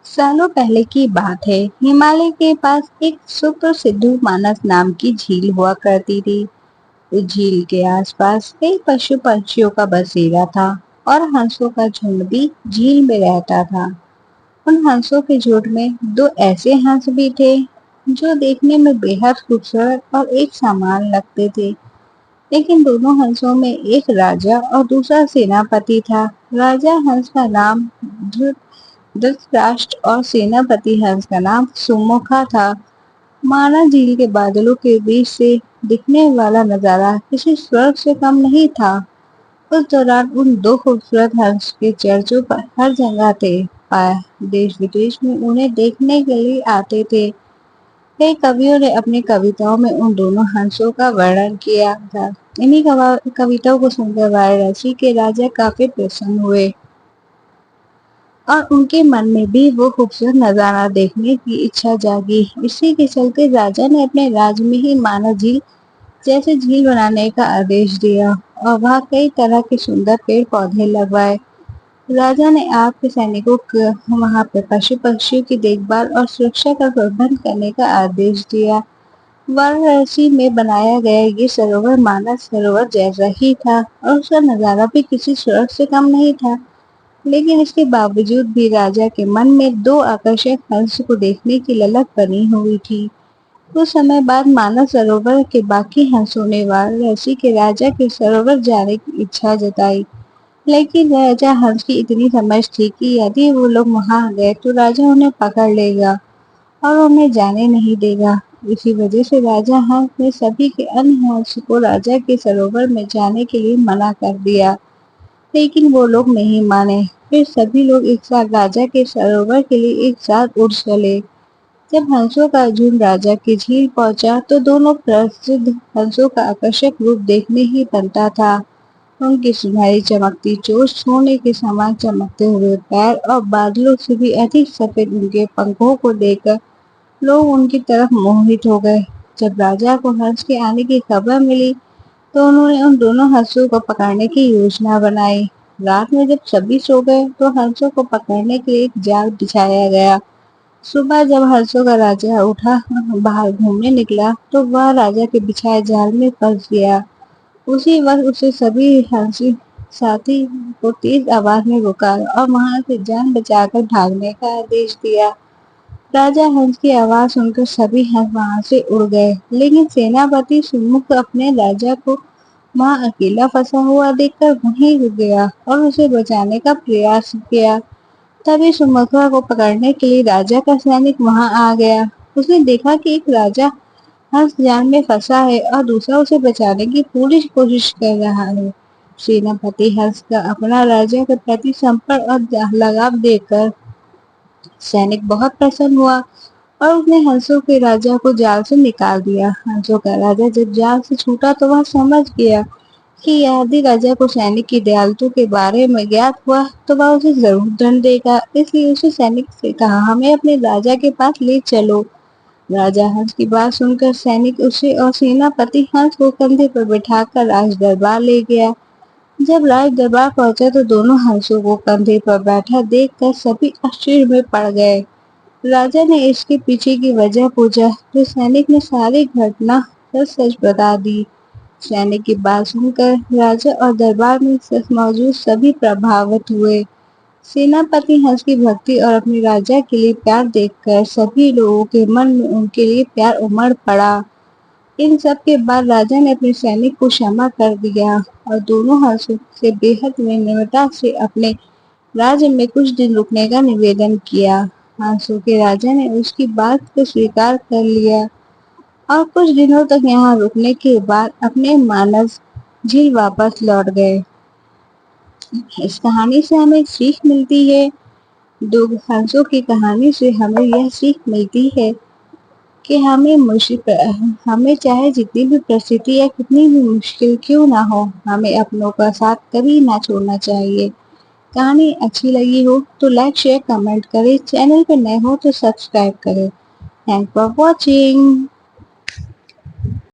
सालों पहले की बात है। हिमालय के पास एक सुप्रसिद्ध मानस नाम की झील हुआ करती थी। उस झील के आसपास कई पशु पक्षियों का बसेरा था और हंसों का झुंड भी झील में रहता था। उन हंसों के झुंड में दो ऐसे हंस भी थे जो देखने में बेहद खूबसूरत और एक समान लगते थे। लेकिन दोनों हंसों में एक राजा और दूसरा सेनापति था। राजा हंस का नाम धृतराष्ट्र और सेनापति हंस का नाम सुमुखा था। माना झील के बादलों के बीच से दिखने वाला नजारा किसी स्वर्ग से कम नहीं था। उस दौरान उन दो खूबसूरत हंस के चर्चों पर हर जगह थे। देश विदेश में उन्हें देखने के लिए आते थे। कई कवियों ने अपनी कविताओं में उन दोनों हंसों का वर्णन किया था। इन्हीं कविताओं को सुनकर वाराणसी के राजा काफी प्रसन्न हुए और उनके मन में भी वो खूबसूरत नजारा देखने की इच्छा जागी। इसी के चलते राजा ने अपने राज्य में ही मानव झील जैसे झील बनाने का आदेश दिया और वहाँ कई तरह के सुंदर पेड़ पौधे लगवाए। राजा ने आपके सैनिकों को वहाँ पे पशु पक्षियों की देखभाल और सुरक्षा का प्रबंध करने का आदेश दिया। वाराणसी में बनाया गया ये सरोवर मानस सरोवर जैसा ही था और उसका नजारा भी किसी स्वर्ग से कम नहीं था। लेकिन इसके बावजूद भी राजा के मन में दो आकर्षक हंस को देखने की ललक बनी हुई थी। कुछ समय बाद मानस सरोवर के बाकी हंसों ने वाराणसी के राजा के सरोवर जाने की इच्छा जताई। लेकिन राजा हंस की इतनी समझ थी कि यदि वो लोग वहां गए तो राजा उन्हें पकड़ लेगा और उन्हें जाने नहीं देगा। इसी वजह से राजा हंस ने सभी के अन्य हंस को राजा के सरोवर में जाने के लिए मना कर दिया। लेकिन वो लोग नहीं माने। फिर सभी लोग एक साथ राजा के सरोवर के लिए एक साथ उड़ चले। जब हंसों का झुंड राजा की झील पहुंचा तो दोनों प्रसिद्ध हंसों का आकर्षक रूप देखने ही बनता था। उनकी सुनहरी चमकती चोंच, सोने के समान चमकते हुए पैर और बादलों से भी अधिक सफेद उनके पंखों को देखकर लोग उनकी तरफ मोहित हो गए। जब राजा को हंस के आने की खबर मिली तो उन्होंने उन दोनों हंसों को पकड़ने की योजना बनाई। रात में जब सभी सो गए तो हंसों को पकड़ने के लिए एक जाल बिछाया गया। सुबह जब हंसों का राजा उठा बाहर घूमने निकला तो वह राजा के बिछाए जाल में फंस गया। उसी वक्त उसे सभी हंसी साथी को तेज आवाज में पुकारा और वहां से जान बचाकर भागने का आदेश दिया। राजा हंस की आवाज सुनकर सभी हंस वहां से उड़ गए। लेकिन सेनापति सुमुख अपने राजा को वहां अकेला फंसा हुआ देखकर वहीं रुक गया और उसे बचाने का प्रयास किया। तभी सुमुखा को पकड़ने के लिए राजा का सैनिक वहां आ गया। उसने देखा कि एक राजा हंस जाल में फंसा है और दूसरा उसे बचाने की पूरी कोशिश कर रहा है। सेनापति हंस का अपना राजा के प्रति संपर्क और लगाव देखकर सैनिक बहुत प्रसन्न हुआ और उसने हंसों के राजा को जाल से निकाल दिया। हंसों का राजा जब जाल से छूटा तो वह समझ गया कि यदि राजा को सैनिक की दयालुता के बारे में ज्ञात हुआ तो वह उसे जरूर दंड देगा। इसलिए उसने सैनिक से कहा, हमें अपने राजा के पास ले चलो। राजा हंस की बात सुनकर सैनिक उसे और सेनापति हंस को कंधे पर बिठाकर राज दरबार ले गया। जब राज दरबार पहुंचा तो दोनों हंसों को कंधे पर बैठा देखकर सभी आश्चर्य में पड़ गए। राजा ने इसके पीछे की वजह पूछा तो सैनिक ने सारी घटना सच सच बता दी। सैनिक की बात सुनकर राजा और दरबार में मौजूद सभी प्रभावित हुए। सेनापति हंस की भक्ति और अपने राजा के लिए प्यार देखकर सभी लोगों के मन में उनके लिए प्यार उमड़ पड़ा। इन सब के बाद राजा ने अपने सैनिक को क्षमा कर दिया और दोनों हंसों से बेहद विनम्रता से अपने राज्य में कुछ दिन रुकने का निवेदन किया। हंसों के राजा ने उसकी बात को स्वीकार कर लिया और कुछ दिनों तक यहाँ रुकने के बाद अपने मानस झील वापस लौट गए। इस कहानी से हमें सीख मिलती है। दो हंसों की कहानी से हमें यह सीख मिलती है कि हमें चाहे जितनी भी परिस्थिति या कितनी भी मुश्किल क्यों ना हो, हमें अपनों का साथ कभी ना छोड़ना चाहिए। कहानी अच्छी लगी हो तो लाइक शेयर कमेंट करें। चैनल पर नए हो तो सब्सक्राइब करें। Thank for watching.